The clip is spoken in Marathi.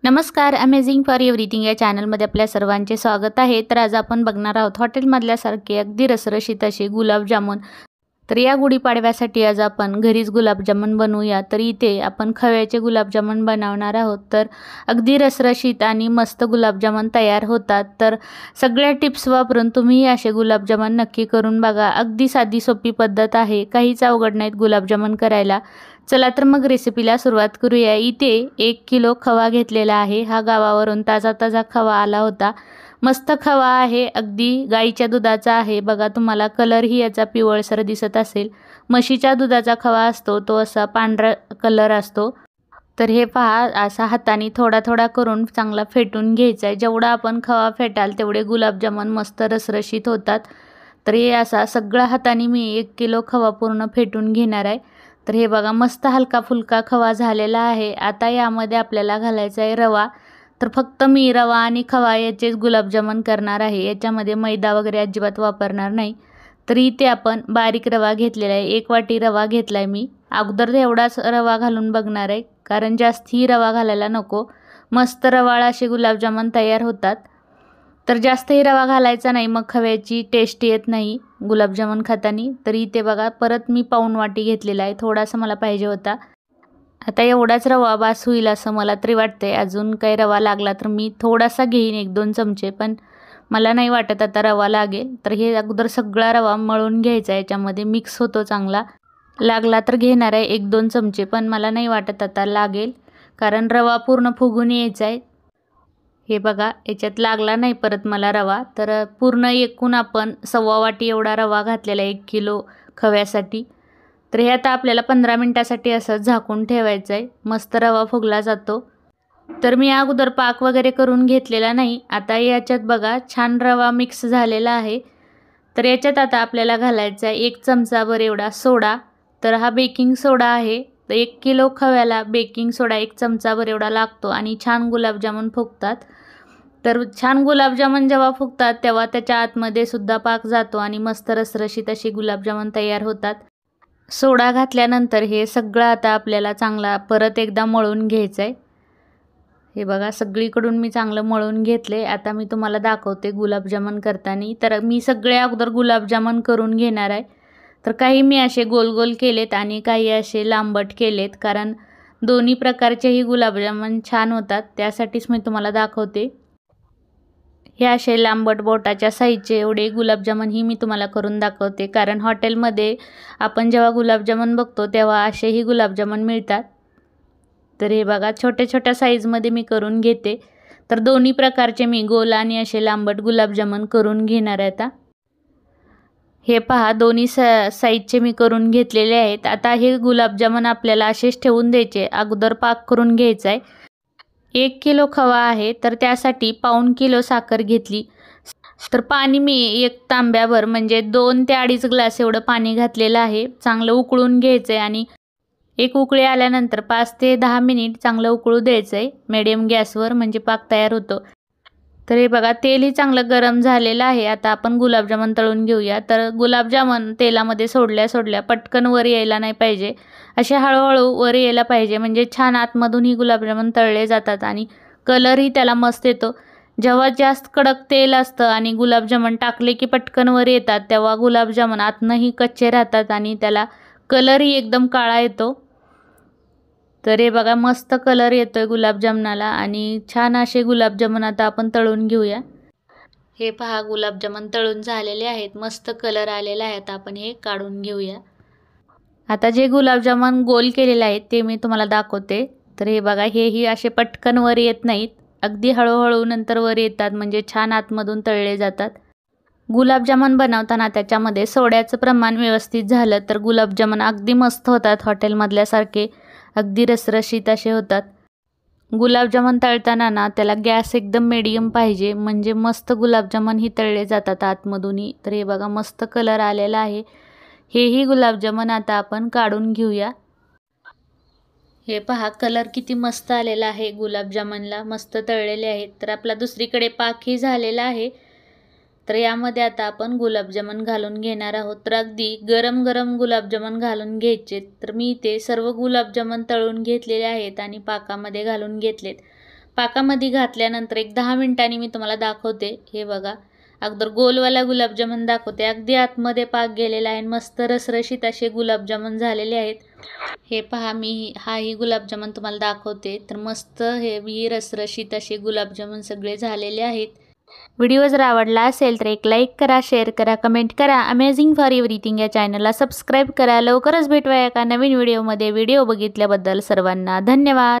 नमस्कार, अमेझिंग फॉर एव्हरीथिंग या चॅनलमध्ये आपल्या सर्वांचे स्वागत आहे। तर आज आपण बघणार आहोत हॉटेलमधल्यासारखे अगदी रसरशीत असे गुलाबजामुन। तर या गुढीपाडव्यासाठी आज आपण घरीच गुलाबजामुन बनवूया। तर इथे आपण खव्याचे गुलाबजामुन बनवणार आहोत। तर अगदी रसरशीत आणि मस्त गुलाबजामुन तयार होतात। तर सगळ्या टिप्स वापरून तुम्ही असे गुलाबजामुन नक्की करून बघा। अगदी साधी सोपी पद्धत आहे, काहीच अवघड नाहीत गुलाबजामुन करायला। चला तर मग रेसिपीला सुरुवात करूया। इथे 1 किलो खवा घेतलेला आहे। हा गावावरून ताजा ताजा खवा आला होता। मस्त खवा आहे, अगदी गाईच्या दुधाचा आहे। बघा तुम्हाला कलरही याचा पिवळसर दिसत असेल। म्हशीच्या दुधाचा खवा असतो तो असा पांढरा कलर असतो। तर हे पहा, असा हाताने थोडा थोडा करून चांगला फेटून घ्यायचा आहे। जेवढा आपण खवा फेटाल तेवढे गुलाबजामुन मस्त रसरशीत होतात। तर हे असा सगळा हाताने मी 1 किलो खवा पूर्ण फेटून घेणार आहे। तर हे बघा मस्त हलका फुलका खवा झालेला आहे। आता यामध्ये आपल्याला घालायचा आहे रवा। तर फक्त मी रवा आणि खवा याचेच गुलाबजामुन करणार आहे, याच्यामध्ये मैदा वगैरे अजिबात वापरणार नाही। तर इथे आपण बारीक रवा घेतलेला आहे, 1 वाटी रवा घेतला आहे मी। अगोदर एवढाच रवा घालून बघणार आहे, कारण जास्ती रवा घालायला नको। मस्त रवाळ असे गुलाबजामुन तयार होतात। तर जास्तही रवा घालायचा नाही, मग खव्याची टेस्ट येत नाही गुलाबजामुन खाताना। तर इथे बघा परत मी पाऊण वाटी घेतलेला आहे, थोडासा मला पाहिजे होता। आता एवढाच रवा बास होईल असं मला तरी वाटतंय। अजून काही रवा लागला तर मी थोडासा घेईन, 1-2 चमचे, पण मला नाही वाटत आता रवा लागेल। तर हे अगोदर सगळा रवा मळून घ्यायचा, याच्यामध्ये मिक्स होतो चांगला। लागला तर घेणार आहे 1-2 चमचे, पण मला नाही वाटत आता लागेल, कारण रवा पूर्ण फुगून यायचा आहे। हे बघा याच्यात लागला नाही परत मला रवा। तर पूर्ण एकूण आपण 1.25 वाटी एवढा रवा घातलेला 1 किलो खव्यासाठी। तर हे आता आपल्याला 15 मिनिटासाठी असं झाकून ठेवायचं आहे, मस्त रवा फुगला जातो। तर मी अगोदर पाक वगैरे करून घेतलेला नाही। आता याच्यात बघा छान रवा मिक्स झालेला आहे। तर याच्यात आता आपल्याला घालायचा आहे 1 चमचाभर एवढा सोडा। तर हा बेकिंग सोडा आहे। तर 1 किलो खव्याला बेकिंग सोडा 1 चमचाभर एवढा लागतो आणि छान गुलाबजामुन फुगतात। तर छान गुलाबजामुन जेव्हा फुगतात तेव्हा त्याच्या आतमध्ये सुद्धा पाक जातो आणि मस्त रसरशीत अशी गुलाबजामुन तयार होतात। सोडा घातल्यानंतर हे सगळं आता आपल्याला चांगला परत एकदा मळून घ्यायचं आहे। हे बघा सगळीकडून मी चांगलं मळून घेतले। आता मी तुम्हाला दाखवते गुलाबजामुन करताना। तर मी सगळे अगोदर गुलाबजामुन करून घेणार आहे। तर काही मी असे गोल गोल केलेत आणि काही असे लांबट केलेत, कारण दोन्ही प्रकारचेही गुलाबजामुन छान होतात, त्यासाठीच मी तुम्हाला दाखवते। हे असे लांबट बोटाच्या साईजचे एवढे गुलाबजामुनही मी तुम्हाला करून दाखवते, कारण हॉटेलमध्ये आपण जेव्हा गुलाबजामुन बघतो तेव्हा असेही गुलाबजामुन मिळतात। तर हे बघा छोट्या छोट्या साईजमध्ये मी करून घेते। तर दोन्ही प्रकारचे मी गोल आणि असे लांबट गुलाबजामुन करून घेणार आहे आता। हे पहा दोन्ही साईजचे मी करून घेतलेले आहेत। आता हे गुलाबजामुन आपल्याला असेच ठेवून द्यायचे, अगोदर पाक करून घ्यायचा आहे। 1 किलो खवा आहे, तर त्यासाठी पाऊण किलो साखर घेतली। तर पाणी मी 1 तांब्याभर म्हणजे 2 ते 2.5 ग्लास एवढं पाणी घातलेलं आहे। चांगलं उकळून घ्यायचं आहे आणि एक उकळी आल्यानंतर 5 ते 10 मिनिट चांगलं उकळू द्यायचं आहे मीडियम गॅसवर, म्हणजे पाक तयार होतो। तर हे बघा तेलही चांगलं गरम झालेलं आहे। आता आपण गुलाबजामुन तळून घेऊया। तर गुलाबजामुन तेलामध्ये सोडल्या सोडल्या पटकन वर यायला नाही पाहिजे, असे हळूहळू वर यायला पाहिजे, म्हणजे छान आतमधूनही गुलाबजामुन तळले जातात आणि कलरही त्याला मस्त येतो। जेव्हा जास्त कडक तेल असतं आणि गुलाबजामुन टाकले की पटकन वर येतात, तेव्हा गुलाबजामुन आतनंही कच्चे राहतात आणि त्याला कलरही एकदम काळा येतो। तर हे बघा मस्त कलर येतोय गुलाबजामुनाला आणि छान असे गुलाबजामुन आता आपण तळून घेऊया। हे पहा गुलाबजामुन तळून झालेले आहेत, मस्त कलर आलेला आहे। आता आपण हे काढून घेऊया। आता जे गुलाबजामुन गोल केलेले आहेत ते मी तुम्हाला दाखवते। तर हे बघा हेही असे पटकन वर येत नाहीत, अगदी हळूहळू नंतर वर येतात, म्हणजे छान आतमधून तळले जातात। गुलाबजामुन बनवताना त्याच्यामध्ये सोड्याचं प्रमाण व्यवस्थित झालं तर गुलाबजामुन अगदी मस्त होतात, हॉटेलमधल्यासारखे अगदी रसरशीत असे होतात। गुलाबजामुन तळताना ना त्याला गॅस एकदम मीडियम पाहिजे, म्हणजे मस्त गुलाबजामुनही तळले जातात आतमधूनही। तर हे बघा मस्त कलर आलेला आहे। हेही गुलाबजामुन आता आपण काढून घेऊया। हे पहा कलर किती मस्त आलेला आहे गुलाबजामुनला, मस्त तळलेले आहेत। तर आपला दुसरीकडे पाकही झालेला आहे। तर यामध्ये आता आपण गुलाबजामुन घालून घेणार आहोत। तर अगदी गरम गरम गुलाबजामुन घालून घ्यायचे। तर मी इथे सर्व गुलाबजामुन तळून घेतलेले आहेत आणि पाकामध्ये घालून घेतलेत। पाकामध्ये घातल्यानंतर एक 10 मिनिटांनी मी तुम्हाला दाखवते। हे बघा, अगोदर गोलवाला गुलाबजामुन दाखवते, अगदी आतमध्ये पाक गेलेला आहे, मस्त रसरशीत असे गुलाबजामुन झालेले आहेत। हे पहा, मी हाही गुलाबजामुन तुम्हाला दाखवते, तर मस्त हे रसरशीत असे गुलाबजामुन सगळे झालेले आहेत। व्हिडिओ जर आवडला असेल तर एक लाईक करा, शेअर करा, कमेंट करा। अमेझिंग फॉर एव्हरीथिंग या चॅनलला सबस्क्राईब करा। लवकरच भेटूया एका नवीन व्हिडिओमध्ये। व्हिडिओ बघितल्याबद्दल सर्वांना धन्यवाद।